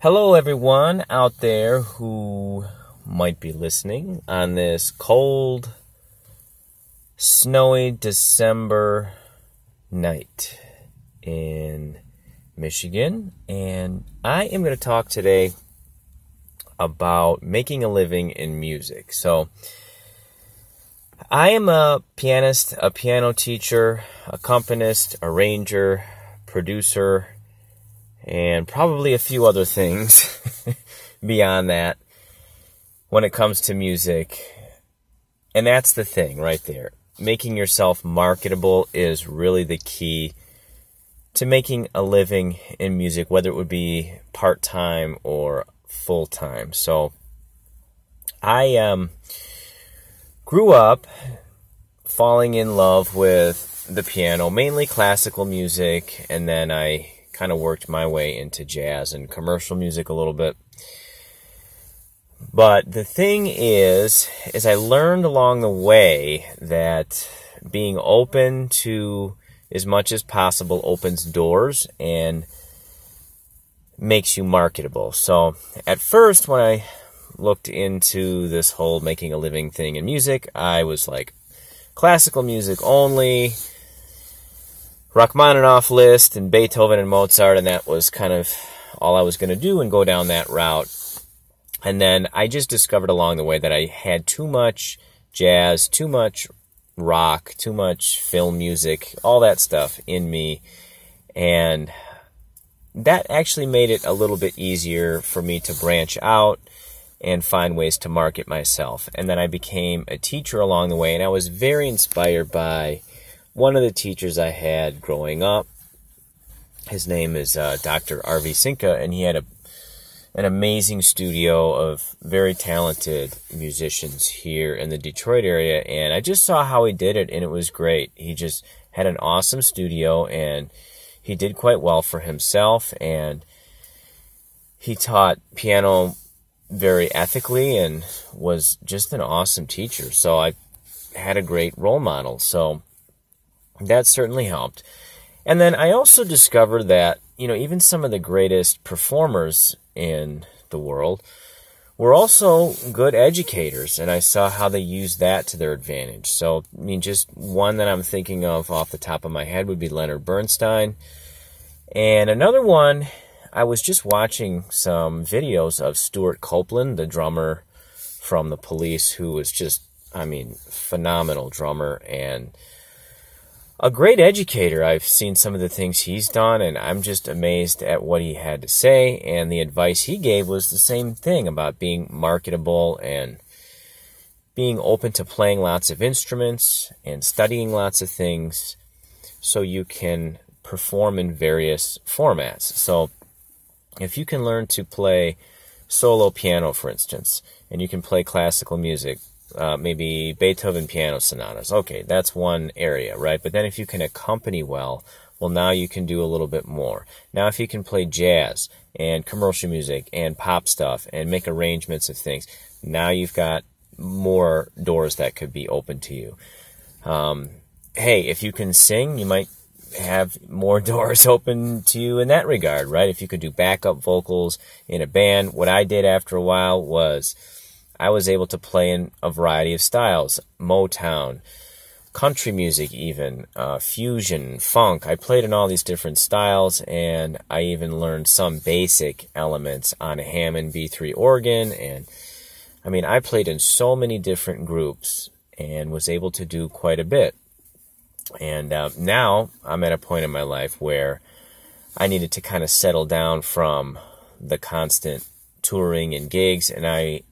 Hello, everyone out there who might be listening on this cold, snowy December night in Michigan. And I am going to talk today about making a living in music. So, I am a pianist, a piano teacher, accompanist, arranger, producer, and probably a few other things beyond that when it comes to music. And that's the thing right there. Making yourself marketable is really the key to making a living in music, whether it would be part-time or full-time. So I grew up falling in love with the piano, mainly classical music, and then I kind of worked my way into jazz and commercial music a little bit. But the thing is I learned along the way that being open to as much as possible opens doors and makes you marketable. So at first, when I looked into this whole making a living thing in music, I was like, classical music only, Rachmaninoff list and Beethoven and Mozart, and that was kind of all I was going to do and go down that route. And then I just discovered along the way that I had too much jazz, too much rock, too much film music, all that stuff in me. And that actually made it a little bit easier for me to branch out and find ways to market myself. And then I became a teacher along the way, and I was very inspired by one of the teachers I had growing up. His name is Dr. R.V. Sinka, and he had an amazing studio of very talented musicians here in the Detroit area, and I just saw how he did it, and it was great. He just had an awesome studio, and he did quite well for himself, and he taught piano very ethically and was just an awesome teacher. So I had a great role model. So that certainly helped. And then I also discovered that, even some of the greatest performers in the world were also good educators, and I saw how they used that to their advantage. So, just one that I'm thinking of off the top of my head would be Leonard Bernstein. And another one, I was just watching some videos of Stuart Copeland, the drummer from the Police, who was just, phenomenal drummer and a great educator. I've seen some of the things he's done, and I'm just amazed at what he had to say. And the advice he gave was the same thing about being marketable and being open to playing lots of instruments and studying lots of things so you can perform in various formats. So if you can learn to play solo piano, for instance, and you can play classical music, maybe Beethoven piano sonatas. Okay, that's one area, right? But then if you can accompany well, now you can do a little bit more. Now if you can play jazz and commercial music and pop stuff and make arrangements of things, now you've got more doors that could be open to you. Hey, if you can sing, you might have more doors open to you in that regard, right? If you could do backup vocals in a band, what I did after a while was I was able to play in a variety of styles, Motown, country music even, fusion, funk. I played in all these different styles, and I even learned some basic elements on a Hammond B3 organ. And I played in so many different groups and was able to do quite a bit. And now I'm at a point in my life where I needed to kind of settle down from the constant touring and gigs, and I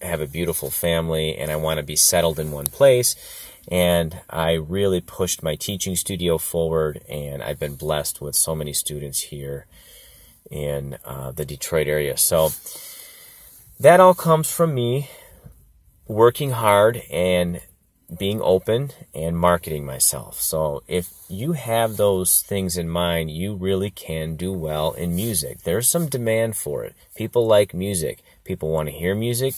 have a beautiful family, and I want to be settled in one place. And I really pushed my teaching studio forward, and I've been blessed with so many students here in the Detroit area. So that all comes from me working hard and being open and marketing myself. So if you have those things in mind, you really can do well in music. There's some demand for it. People like music. People want to hear music.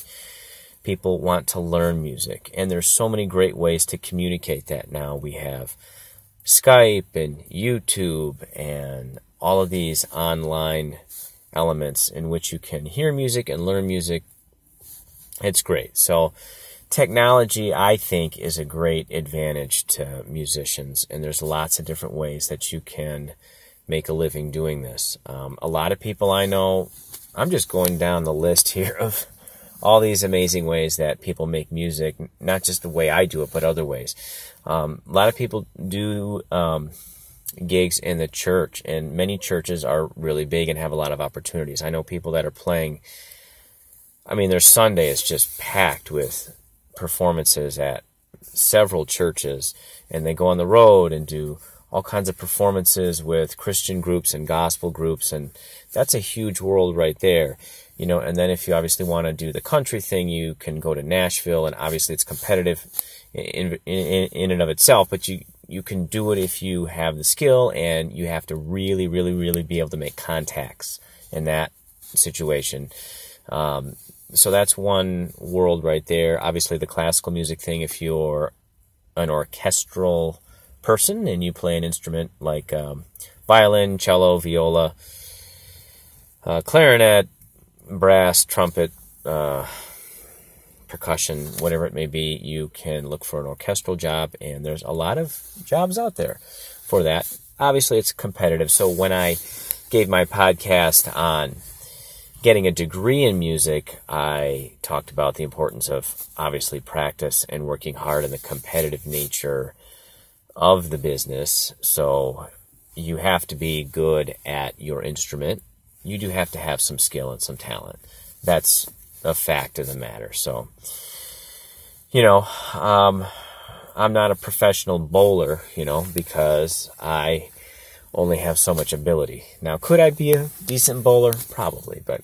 People want to learn music. And there's so many great ways to communicate that now. We have Skype and YouTube and all of these online elements in which you can hear music and learn music. It's great. So technology, I think, is a great advantage to musicians, and there's lots of different ways that you can make a living doing this. A lot of people I know, I'm just going down the list here of all these amazing ways that people make music, not just the way I do it, but other ways. A lot of people do gigs in the church, and many churches are really big and have a lot of opportunities. I know people that are playing, their Sunday is just packed with performances at several churches, and they go on the road and do all kinds of performances with Christian groups and gospel groups, and that's a huge world right there. And then if you obviously want to do the country thing, you can go to Nashville, and obviously it's competitive in and of itself, but you can do it if you have the skill, and you have to really, really, really be able to make contacts in that situation. So that's one world right there. Obviously the classical music thing, if you're an orchestral person and you play an instrument like violin, cello, viola, clarinet, brass, trumpet, percussion, whatever it may be, you can look for an orchestral job, and there's a lot of jobs out there for that. Obviously, it's competitive. So when I gave my podcast on getting a degree in music, I talked about the importance of obviously practice and working hard and the competitive nature of the business. So you have to be good at your instrument. You do have to have some skill and some talent. That's a fact of the matter. So, I'm not a professional bowler, because I only have so much ability. Now, could I be a decent bowler? Probably, but,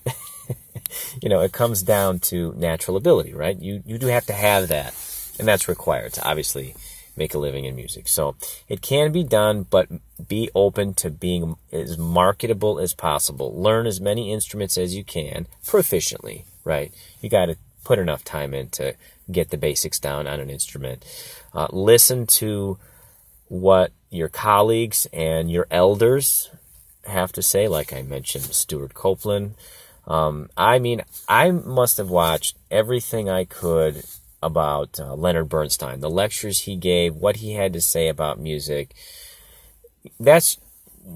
it comes down to natural ability, right? You do have to have that, and that's required to obviously make a living in music. So it can be done, but be open to being as marketable as possible. Learn as many instruments as you can proficiently, right? You got to put enough time in to get the basics down on an instrument. Listen to what your colleagues and your elders have to say, like I mentioned, Stuart Copeland. I must have watched everything I could about Leonard Bernstein, the lectures he gave, what he had to say about music. That's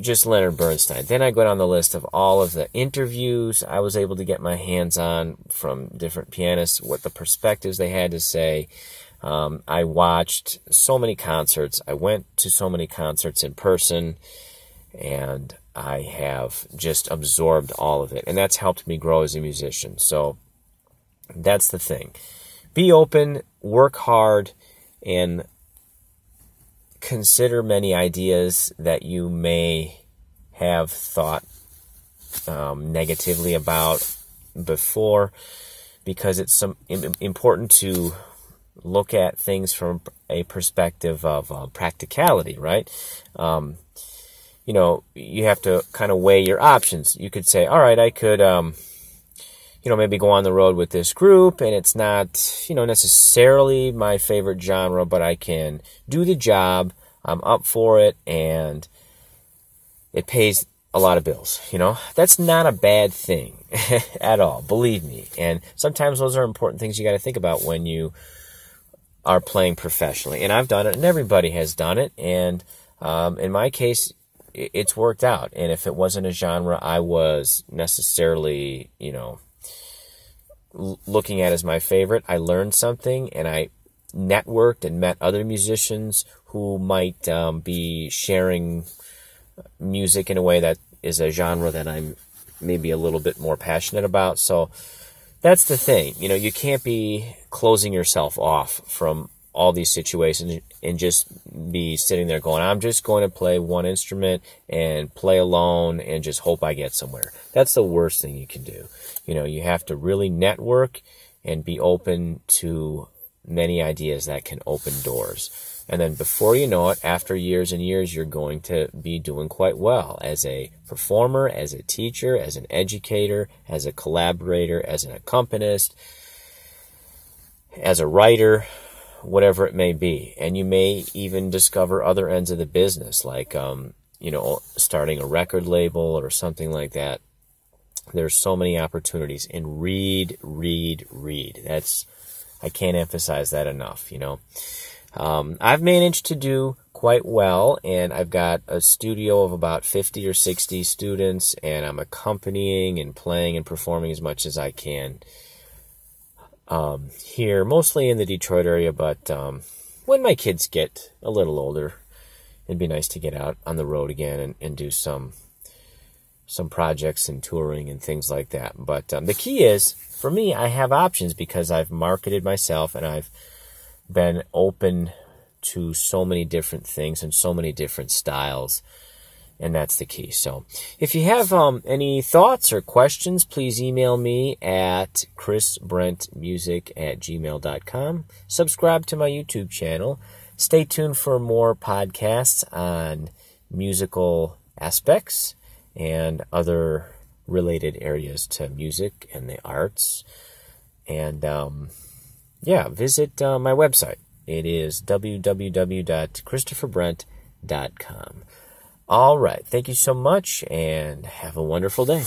just Leonard Bernstein. Then I go down the list of all of the interviews I was able to get my hands on from different pianists, what the perspectives they had to say. I watched so many concerts. I went to so many concerts in person, and I have just absorbed all of it. And that's helped me grow as a musician. So that's the thing. Be open, work hard, and consider many ideas that you may have thought negatively about before, because it's important to look at things from a perspective of practicality, right? You have to kind of weigh your options. You could say, all right, I could maybe go on the road with this group, and it's not, necessarily my favorite genre, but I can do the job. I'm up for it, and it pays a lot of bills. That's not a bad thing at all, believe me. And sometimes those are important things you got to think about when you are playing professionally. And I've done it, and everybody has done it. And in my case, it's worked out. And if it wasn't a genre I was necessarily, looking at as my favorite, I learned something, and I networked and met other musicians who might be sharing music in a way that is a genre that I'm maybe a little bit more passionate about. So that's the thing. You can't be closing yourself off from all these situations and just be sitting there going, I'm just going to play one instrument and play alone and just hope I get somewhere. That's the worst thing you can do. You have to really network and be open to many ideas that can open doors. And then before you know it, after years and years, you're going to be doing quite well as a performer, as a teacher, as an educator, as a collaborator, as an accompanist, as a writer, whatever it may be. And you may even discover other ends of the business, like, starting a record label or something like that. There's so many opportunities. And read. I can't emphasize that enough, I've managed to do quite well, and I've got a studio of about 50 or 60 students, and I'm accompanying and playing and performing as much as I can here, mostly in the Detroit area, but when my kids get a little older, it'd be nice to get out on the road again and do some projects and touring and things like that. But the key is, for me, I have options because I've marketed myself and I've been open to so many different things and so many different styles, and that's the key. So if you have any thoughts or questions, please email me at chrisbrentmusic@gmail.com. Subscribe to my YouTube channel. Stay tuned for more podcasts on musical aspects and other related areas to music and the arts. And visit my website. It is www.christopherbrent.com. All right. Thank you so much, and have a wonderful day.